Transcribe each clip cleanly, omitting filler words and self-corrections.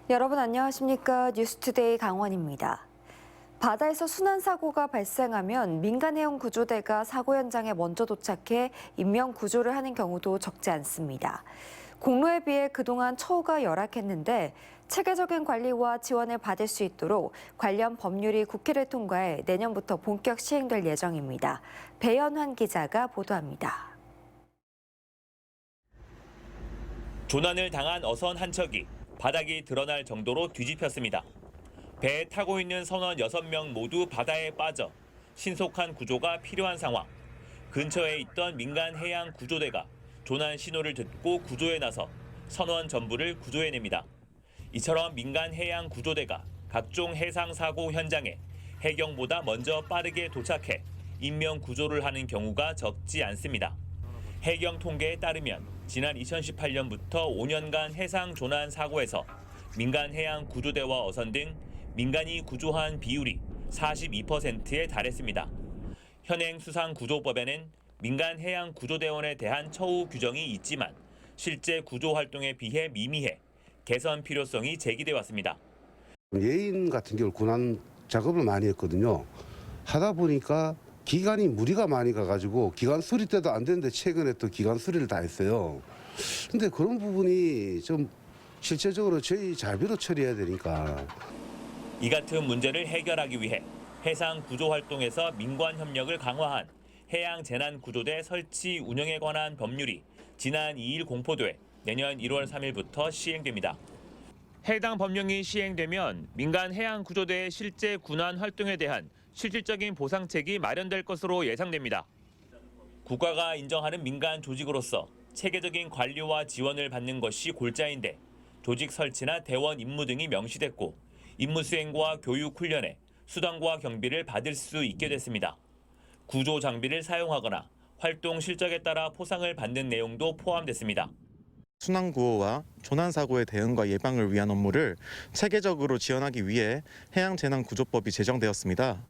여러분 안녕하십니까? 뉴스투데이 강원입니다. 바다에서 순환사고가 발생하면 민간해양구조대가 사고 현장에 먼저 도착해 인명구조를 하는 경우도 적지 않습니다. 공로에 비해 그동안 처우가 열악했는데 체계적인 관리와 지원을 받을 수 있도록 관련 법률이 국회를 통과해 내년부터 본격 시행될 예정입니다. 배연환 기자가 보도합니다. 조난을 당한 어선 한 척이 바닥이 드러날 정도로 뒤집혔습니다. 배에 타고 있는 선원 6명 모두 바다에 빠져 신속한 구조가 필요한 상황. 근처에 있던 민간 해양 구조대가 조난 신호를 듣고 구조에 나서 선원 전부를 구조해냅니다. 이처럼 민간 해양 구조대가 각종 해상 사고 현장에 해경보다 먼저 빠르게 도착해 인명 구조를 하는 경우가 적지 않습니다. 해경 통계에 따르면 지난 2018년부터 5년간 해상 조난 사고에서 민간 해양 구조대와 어선 등 민간이 구조한 비율이 42%에 달했습니다. 현행 수상구조법에는 민간 해양 구조대원에 대한 처우 규정이 있지만 실제 구조 활동에 비해 미미해 개선 필요성이 제기돼 왔습니다. 예인 같은 경우 군안 작업을 많이 했거든요. 하다 보니까 기관이 무리가 많이 가가지고 기관 수리 때도 안 되는데 최근에 또 기관 수리를 다 했어요. 근데 그런 부분이 좀 실제적으로 저희 자비로 처리해야 되니까. 이 같은 문제를 해결하기 위해 해상 구조 활동에서 민관 협력을 강화한 해양재난구조대 설치 운영에 관한 법률이 지난 2일 공포돼 내년 1월 3일부터 시행됩니다. 해당 법령이 시행되면 민간 해양구조대의 실제 군안 활동에 대한 실질적인 보상책이 마련될 것으로 예상됩니다. 국가가 인정하는 민간 조직으로서 체계적인 관리와 지원을 받는 것이 골자인데 조직 설치나 대원 임무 등이 명시됐고 임무 수행과 교육 훈련에 수당과 경비를 받을 수 있게 됐습니다. 구조 장비를 사용하거나 활동 실적에 따라 포상을 받는 내용도 포함됐습니다. 순환구호와 조난사고의 대응과 예방을 위한 업무를 체계적으로 지원하기 위해 해양재난구조법이 제정되었습니다.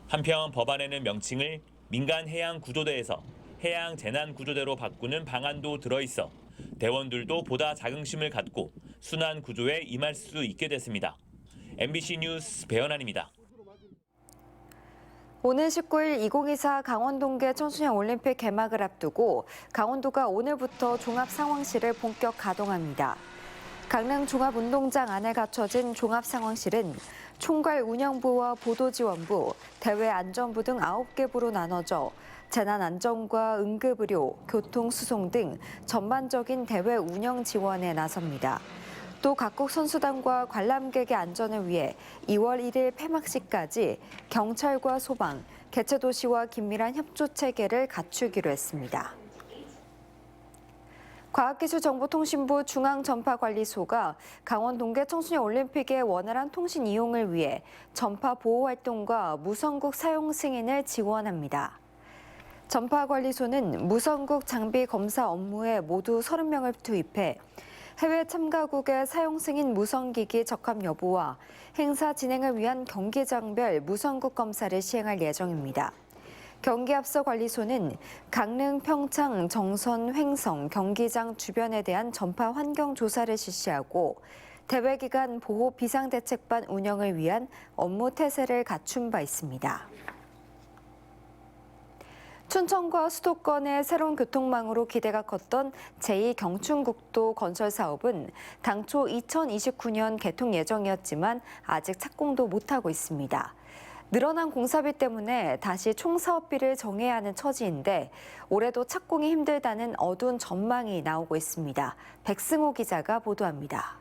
한편 법안에는 명칭을 민간해양구조대에서 해양재난구조대로 바꾸는 방안도 들어있어 대원들도 보다 자긍심을 갖고 순환구조에 임할 수 있게 됐습니다. MBC 뉴스 배연환입니다. 오늘 19일 2024 강원동계 청소년 올림픽 개막을 앞두고 강원도가 오늘부터 종합상황실을 본격 가동합니다. 강릉 종합운동장 안에 갖춰진 종합상황실은 총괄 운영부와 보도지원부, 대외안전부 등 9개 부로 나눠져 재난안전과 응급의료, 교통수송 등 전반적인 대외 운영 지원에 나섭니다. 또 각국 선수단과 관람객의 안전을 위해 2월 1일 폐막식까지 경찰과 소방, 개최도시와 긴밀한 협조체계를 갖추기로 했습니다. 과학기술정보통신부 중앙전파관리소가 강원 동계 청소년 올림픽의 원활한 통신 이용을 위해 전파 보호 활동과 무선국 사용 승인을 지원합니다. 전파관리소는 무선국 장비 검사 업무에 모두 30명을 투입해 해외 참가국의 사용 승인 무선기기 적합 여부와 행사 진행을 위한 경기장별 무선국 검사를 시행할 예정입니다. 경기압서관리소는 강릉, 평창, 정선, 횡성, 경기장 주변에 대한 전파 환경 조사를 실시하고 대회 기간 보호 비상대책반 운영을 위한 업무 태세를 갖춘 바 있습니다. 춘천과 수도권의 새로운 교통망으로 기대가 컸던 제2경춘국도 건설 사업은 당초 2029년 개통 예정이었지만 아직 착공도 못하고 있습니다. 늘어난 공사비 때문에 다시 총사업비를 정해야 하는 처지인데 올해도 착공이 힘들다는 어두운 전망이 나오고 있습니다. 백승호 기자가 보도합니다.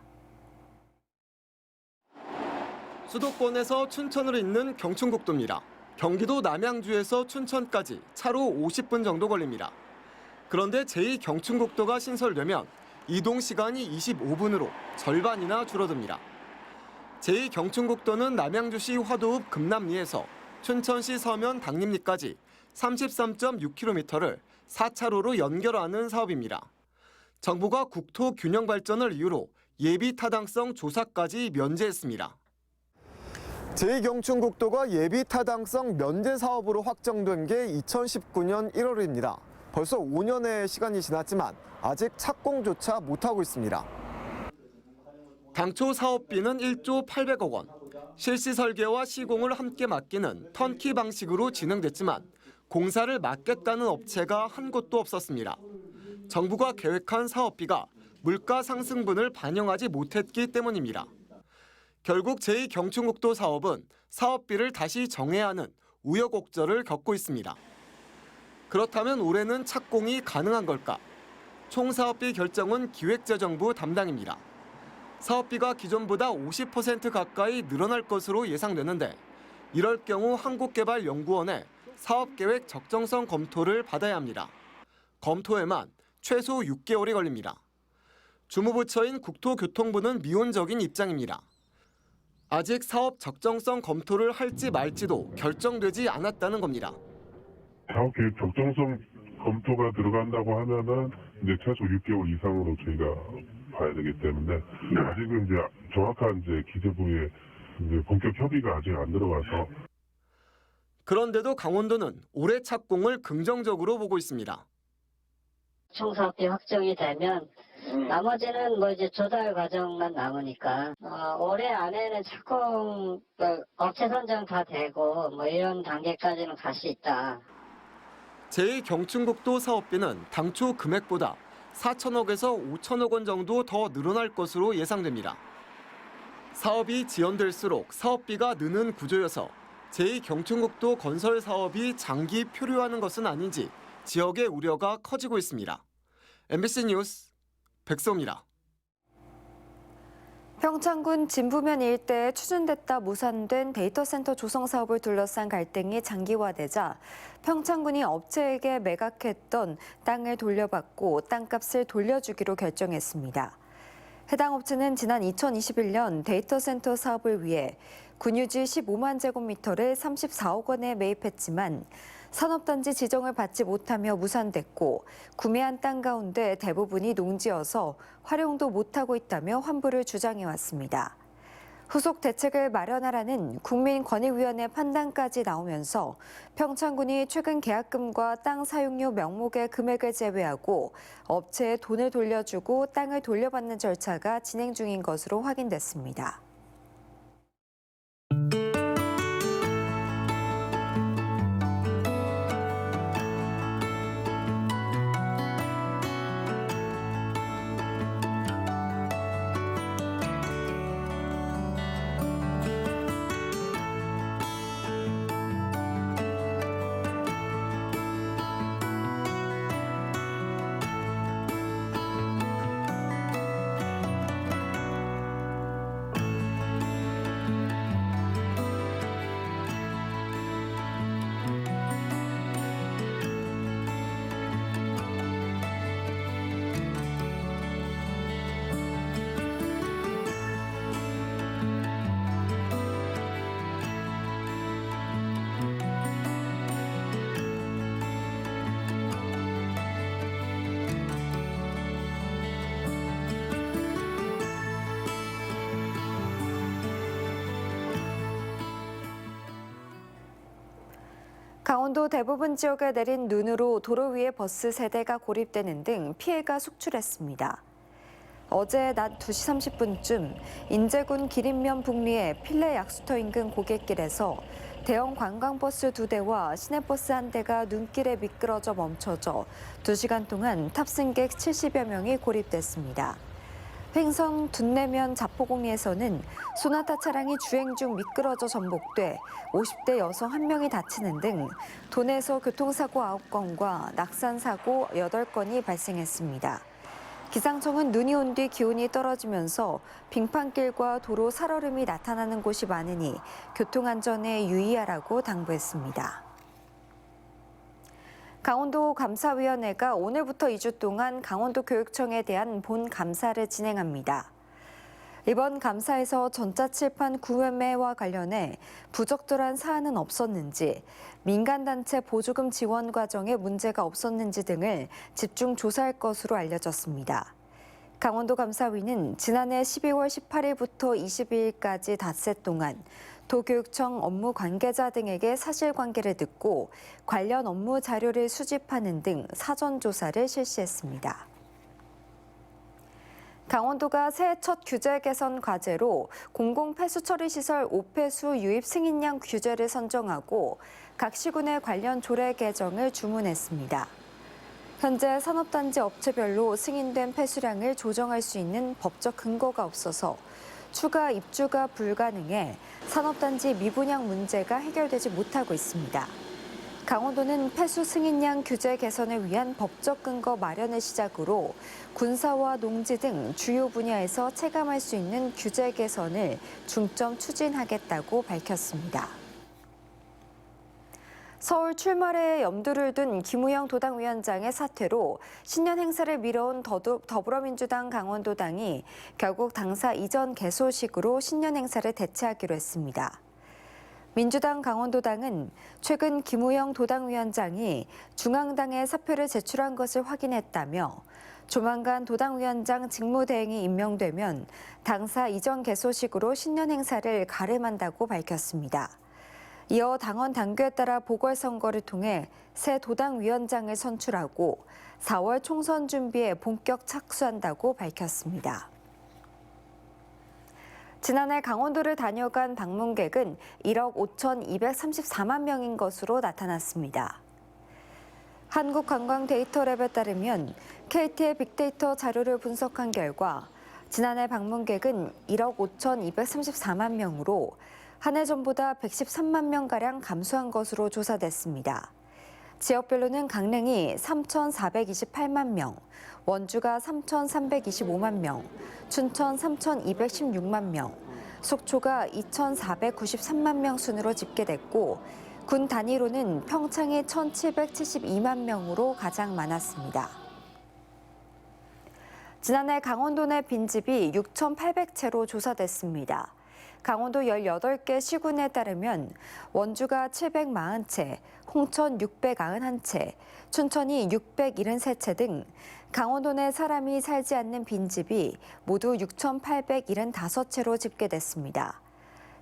수도권에서 춘천으로 잇는 경춘국도입니다. 경기도 남양주에서 춘천까지 차로 50분 정도 걸립니다. 그런데 제2경춘국도가 신설되면 이동 시간이 25분으로 절반이나 줄어듭니다. 제2경춘국도는 남양주시 화도읍 금남리에서 춘천시 서면 당림리까지 33.6km를 4차로로 연결하는 사업입니다. 정부가 국토 균형 발전을 이유로 예비 타당성 조사까지 면제했습니다. 제2경춘국도가 예비 타당성 면제 사업으로 확정된 게 2019년 1월입니다. 벌써 5년의 시간이 지났지만 아직 착공조차 못하고 있습니다. 당초 사업비는 1조 800억 원, 실시 설계와 시공을 함께 맡기는 턴키 방식으로 진행됐지만 공사를 맡겠다는 업체가 한 곳도 없었습니다. 정부가 계획한 사업비가 물가 상승분을 반영하지 못했기 때문입니다. 결국 제2경춘국도 사업은 사업비를 다시 정해야 하는 우여곡절을 겪고 있습니다. 그렇다면 올해는 착공이 가능한 걸까? 총사업비 결정은 기획재정부 담당입니다. 사업비가 기존보다 50% 가까이 늘어날 것으로 예상되는데 이럴 경우 한국개발연구원의 사업계획 적정성 검토를 받아야 합니다. 검토에만 최소 6개월이 걸립니다. 주무부처인 국토교통부는 미온적인 입장입니다. 아직 사업 적정성 검토를 할지 말지도 결정되지 않았다는 겁니다. 사업 계획 적정성 검토가 들어간다고 하면은 이제 최소 6개월 이상으로 저희가 봐야 되기 때문에 아직은 이제 정확한 이제 기재부의 이제 본격 협의가 아직 안 들어가서. 그런데도 강원도는 올해 착공을 긍정적으로 보고 있습니다. 총사업비 확정이 되면 나머지는 뭐 이제 조달 과정만 남으니까 올해 안에는 착공 업체 선정 다 되고 뭐 이런 단계까지는 갈 수 있다. 제2경춘국도 사업비는 당초 금액보다 4천억에서 5천억 원 정도 더 늘어날 것으로 예상됩니다. 사업이 지연될수록 사업비가 느는 구조여서 제2경춘국도 건설 사업이 장기 표류하는 것은 아닌지 지역의 우려가 커지고 있습니다. MBC 뉴스 백소입니다. 평창군 진부면 일대에 추진됐다 무산된 데이터 센터 조성 사업을 둘러싼 갈등이 장기화되자 평창군이 업체에게 매각했던 땅을 돌려받고 땅값을 돌려주기로 결정했습니다. 해당 업체는 지난 2021년 데이터 센터 사업을 위해 군유지 15만 제곱미터를 34억 원에 매입했지만 산업단지 지정을 받지 못하며 무산됐고 구매한 땅 가운데 대부분이 농지여서 활용도 못하고 있다며 환불을 주장해왔습니다. 후속 대책을 마련하라는 국민권익위원회 판단까지 나오면서 평창군이 최근 계약금과 땅 사용료 명목의 금액을 제외하고 업체에 돈을 돌려주고 땅을 돌려받는 절차가 진행 중인 것으로 확인됐습니다. 강원도 대부분 지역에 내린 눈으로 도로 위에 버스 세대가 고립되는 등 피해가 속출했습니다. 어제 낮 2시 30분쯤 인제군 기린면 북리의 필레 약수터 인근 고갯길에서 대형 관광버스 2대와 시내버스 1대가 눈길에 미끄러져 멈춰져 2시간 동안 탑승객 70여 명이 고립됐습니다. 횡성 둔내면 자포공리에서는 소나타 차량이 주행 중 미끄러져 전복돼 50대 여성 1명이 다치는 등 도내에서 교통사고 9건과 낙산사고 8건이 발생했습니다. 기상청은 눈이 온 뒤 기온이 떨어지면서 빙판길과 도로 살얼음이 나타나는 곳이 많으니 교통안전에 유의하라고 당부했습니다. 강원도 감사위원회가 오늘부터 2주 동안 강원도 교육청에 대한 본 감사를 진행합니다. 이번 감사에서 전자칠판 구매와 관련해 부적절한 사안은 없었는지, 민간단체 보조금 지원 과정에 문제가 없었는지 등을 집중 조사할 것으로 알려졌습니다. 강원도 감사위는 지난해 12월 18일부터 22일까지 닷새 동안 도교육청 업무 관계자 등에게 사실관계를 듣고 관련 업무 자료를 수집하는 등 사전 조사를 실시했습니다. 강원도가 새해 첫 규제 개선 과제로 공공폐수 처리 시설 5폐수 유입 승인량 규제를 선정하고 각 시군의 관련 조례 개정을 주문했습니다. 현재 산업단지 업체별로 승인된 폐수량을 조정할 수 있는 법적 근거가 없어서 추가 입주가 불가능해 산업단지 미분양 문제가 해결되지 못하고 있습니다. 강원도는 폐수 승인량 규제 개선을 위한 법적 근거 마련을 시작으로 군사와 농지 등 주요 분야에서 체감할 수 있는 규제 개선을 중점 추진하겠다고 밝혔습니다. 서울 출마에 염두를 둔 김우영 도당위원장의 사퇴로 신년 행사를 미뤄온 더불어민주당 강원도당이 결국 당사 이전 개소식으로 신년 행사를 대체하기로 했습니다. 민주당 강원도당은 최근 김우영 도당위원장이 중앙당에 사표를 제출한 것을 확인했다며 조만간 도당위원장 직무대행이 임명되면 당사 이전 개소식으로 신년 행사를 가름한다고 밝혔습니다. 이어 당원 당규에 따라 보궐선거를 통해 새 도당위원장을 선출하고 4월 총선 준비에 본격 착수한다고 밝혔습니다. 지난해 강원도를 다녀간 방문객은 1억 5,234만 명인 것으로 나타났습니다. 한국관광데이터랩에 따르면 KT의 빅데이터 자료를 분석한 결과 지난해 방문객은 1억 5,234만 명으로 한 해 전보다 113만 명가량 감소한 것으로 조사됐습니다. 지역별로는 강릉이 3,428만 명, 원주가 3,325만 명, 춘천 3,216만 명, 속초가 2,493만 명 순으로 집계됐고 군 단위로는 평창이 1,772만 명으로 가장 많았습니다. 지난해 강원도 내 빈집이 6,800채로 조사됐습니다. 강원도 18개 시군에 따르면 원주가 740채, 홍천 691채, 춘천이 673채 등 강원도 내 사람이 살지 않는 빈집이 모두 6,875채로 집계됐습니다.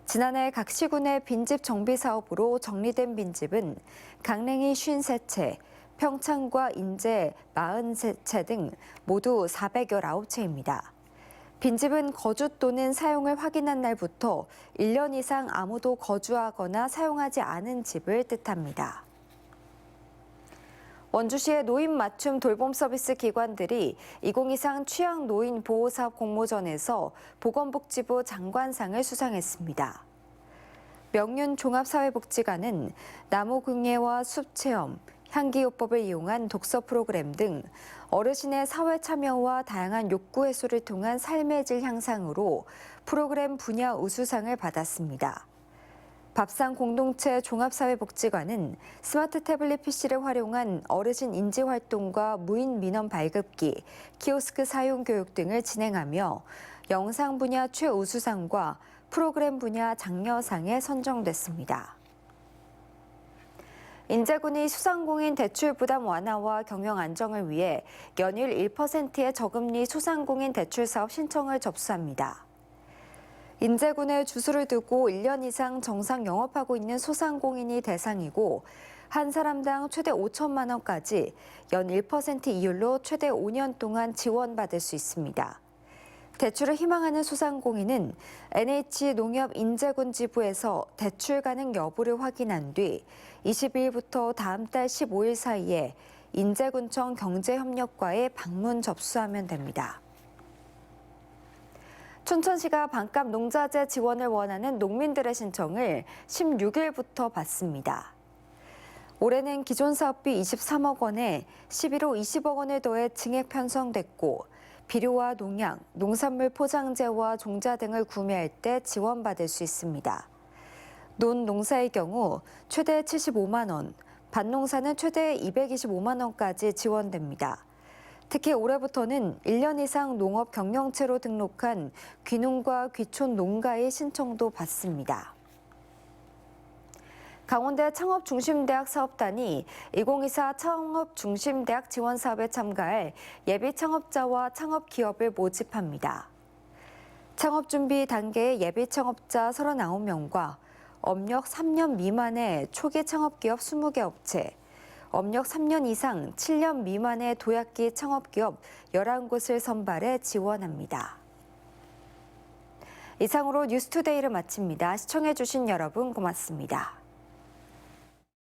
지난해 각 시군의 빈집 정비 사업으로 정리된 빈집은 강릉이 53채, 평창과 인제 43채 등 모두 419채입니다. 빈집은 거주 또는 사용을 확인한 날부터 1년 이상 아무도 거주하거나 사용하지 않은 집을 뜻합니다. 원주시의 노인 맞춤 돌봄 서비스 기관들이 2023 취약 노인 보호사업 공모전에서 보건복지부 장관상을 수상했습니다. 명륜 종합사회복지관은 나무궁예와 숲체험, 향기요법을 이용한 독서 프로그램 등 어르신의 사회 참여와 다양한 욕구 해소를 통한 삶의 질 향상으로 프로그램 분야 우수상을 받았습니다. 밥상 공동체 종합사회복지관은 스마트 태블릿 PC를 활용한 어르신 인지활동과 무인 민원 발급기, 키오스크 사용 교육 등을 진행하며 영상 분야 최우수상과 프로그램 분야 장려상에 선정됐습니다. 인제군이 소상공인 대출 부담 완화와 경영 안정을 위해 연일 1%의 저금리 소상공인 대출 사업 신청을 접수합니다. 인제군에 주소를 두고 1년 이상 정상 영업하고 있는 소상공인이 대상이고 한 사람당 최대 5천만 원까지 연 1% 이율로 최대 5년 동안 지원받을 수 있습니다. 대출을 희망하는 소상공인은 NH농협 인제군 지부에서 대출 가능 여부를 확인한 뒤 22일부터 다음 달 15일 사이에 인제군청 경제협력과에 방문 접수하면 됩니다. 춘천시가 반값 농자재 지원을 원하는 농민들의 신청을 16일부터 받습니다. 올해는 기존 사업비 23억 원에 11호 20억 원을 더해 증액 편성됐고 비료와 농약, 농산물 포장재와 종자 등을 구매할 때 지원받을 수 있습니다. 논농사의 경우 최대 75만 원, 밭농사는 최대 225만 원까지 지원됩니다. 특히 올해부터는 1년 이상 농업 경영체로 등록한 귀농과 귀촌 농가의 신청도 받습니다. 강원대 창업중심대학 사업단이 2024 창업중심대학 지원사업에 참가할 예비 창업자와 창업기업을 모집합니다. 창업준비 단계의 예비 창업자 39명과 업력 3년 미만의 초기 창업기업 20개 업체, 업력 3년 이상 7년 미만의 도약기 창업기업 11곳을 선발해 지원합니다. 이상으로 뉴스투데이를 마칩니다. 시청해주신 여러분 고맙습니다.